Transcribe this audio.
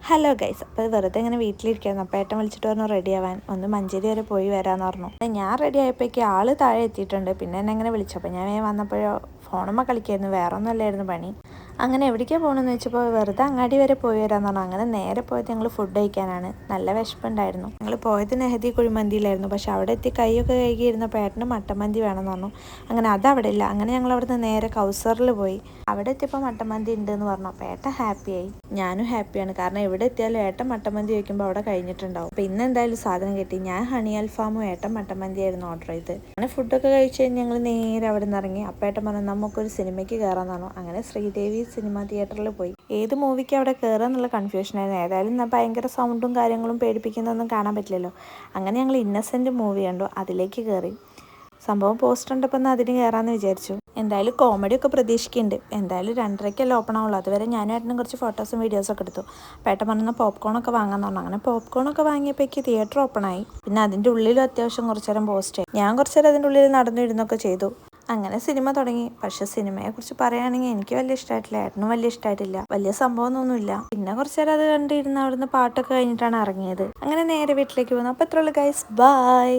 Hello guys, അപ്പോൾ വെറുതെ ഇങ്ങനെ വീട്ടിലിരിക്കുകയായിരുന്നു. അപ്പോൾ ഏട്ടൻ വിളിച്ചിട്ട് പറഞ്ഞു റെഡി ആവാൻ, ഒന്ന് മഞ്ചേരി വരെ പോയി വരാമെന്ന് പറഞ്ഞു. ഞാൻ റെഡി ആയപ്പോഴേക്ക് ആൾ താഴെ എത്തിയിട്ടുണ്ട്. പിന്നെ എന്നെ ഇങ്ങനെ വിളിച്ചു. അപ്പോൾ ഞാൻ വന്നപ്പോഴോ ഫോണുമ്മ കളിക്കായിരുന്നു, വേറെ ഒന്നുമല്ലായിരുന്നു പണി. അങ്ങനെ എവിടേക്കാണ് പോകണമെന്ന് വെച്ചപ്പോൾ വെറുതെ അങ്ങാടി വരെ പോയി വരാമെന്ന് പറഞ്ഞു. അങ്ങനെ നേരെ പോയത് ഞങ്ങൾ ഫുഡ് കഴിക്കാനാണ്. നല്ല വിശപ്പുണ്ടായിരുന്നു. ഞങ്ങൾ പോയത് നെഹദി കുഴിമന്തിയിലായിരുന്നു. പക്ഷെ അവിടെ എത്തി കൈയൊക്കെ കഴുകിയിരുന്നപ്പോൾ ഏട്ടന് മട്ടൻ മന്തി വേണമെന്ന് പറഞ്ഞു. അങ്ങനെ അതവിടെ ഇല്ല. അങ്ങനെ ഞങ്ങൾ അവിടുന്ന് നേരെ കൗസറിൽ പോയി. അവിടെ എത്തിയപ്പോൾ മട്ടൻ മന്തി ഉണ്ടെന്ന് പറഞ്ഞു. അപ്പോൾ ഏട്ടൻ ഹാപ്പിയായി, ഞാനും ഹാപ്പിയാണ്. കാരണം എവിടെ എത്തിയാലും ഏട്ടൻ മട്ടൻ മന്തി ചോദിക്കുമ്പോൾ അവിടെ കഴിഞ്ഞിട്ടുണ്ടാവും. അപ്പോൾ ഇന്ന് എന്തായാലും സാധനം കിട്ടി. ഞാൻ ഹണി അൽഫാമും ഏട്ടൻ മട്ടൻ മന്തിയായിരുന്നു ഓർഡർ ചെയ്ത്. അങ്ങനെ ഫുഡൊക്കെ കഴിച്ച് കഴിഞ്ഞ് ഞങ്ങൾ നേരെ അവിടെ നിന്ന് ഇറങ്ങി. അപ്പോൾ ഏട്ടൻ പറഞ്ഞു നമുക്കൊരു സിനിമയ്ക്ക് കയറാമെന്ന് പറഞ്ഞു. അങ്ങനെ ശ്രീദേവി സിനിമ തിയേറ്ററിൽ പോയി. ഏത് മൂവിക്ക് അവിടെ കയറുക എന്നുള്ള കൺഫ്യൂഷനായിരുന്നു. ഏതായാലും ഭയങ്കര സൗണ്ടും കാര്യങ്ങളും പേടിപ്പിക്കുന്നതൊന്നും കാണാൻ പറ്റില്ലല്ലോ. അങ്ങനെ ഞങ്ങൾ ഇന്നസെൻ്റ് മൂവി കണ്ടു, അതിലേക്ക് കയറി. സംഭവം പോസ്റ്റർ ഉണ്ടപ്പോൾ അതിന് കയറാമെന്ന് വിചാരിച്ചു. എന്തായാലും കോമഡിയൊക്കെ പ്രതീക്ഷിക്കുന്നുണ്ട്. എന്തായാലും 2:30 ഓപ്പൺ ആവുള്ളൂ. അതുവരെ ഞാനും ഏട്ടനും കുറച്ച് ഫോട്ടോസും വീഡിയോസൊക്കെ എടുത്തു. ഏട്ടൻ പറഞ്ഞാൽ പോപ്കോണൊക്കെ വാങ്ങാമെന്ന് പറഞ്ഞു. അങ്ങനെ പോപ്കോണൊക്കെ വാങ്ങിയപ്പോഴേക്ക് തിയേറ്റർ ഓപ്പൺ ആയി. പിന്നെ അതിൻ്റെ ഉള്ളിലും അത്യാവശ്യം കുറച്ച് നേരം പോസ്റ്റ്. ഞാൻ കുറച്ച് നേരം അതിൻ്റെ ഉള്ളിൽ നടന്നിരുന്നൊക്കെ ചെയ്തു. അങ്ങനെ സിനിമ തുടങ്ങി. പക്ഷെ സിനിമയെക്കുറിച്ച് പറയുകയാണെങ്കിൽ എനിക്ക് വലിയ ഇഷ്ടമായിട്ടില്ല, ഏട്ടനും വലിയ ഇഷ്ടമായിട്ടില്ല. വലിയ സംഭവമൊന്നുമില്ല. പിന്നെ കുറച്ച് നേരം അത് കണ്ടിരുന്ന് അവിടുന്ന് പാട്ടൊക്കെ കഴിഞ്ഞിട്ടാണ് ഇറങ്ങിയത്. അങ്ങനെ നേരെ വീട്ടിലേക്ക് പോകുന്നു. അപ്പോൾ എത്രയുള്ളൂ ഗൈസ്, ബൈ.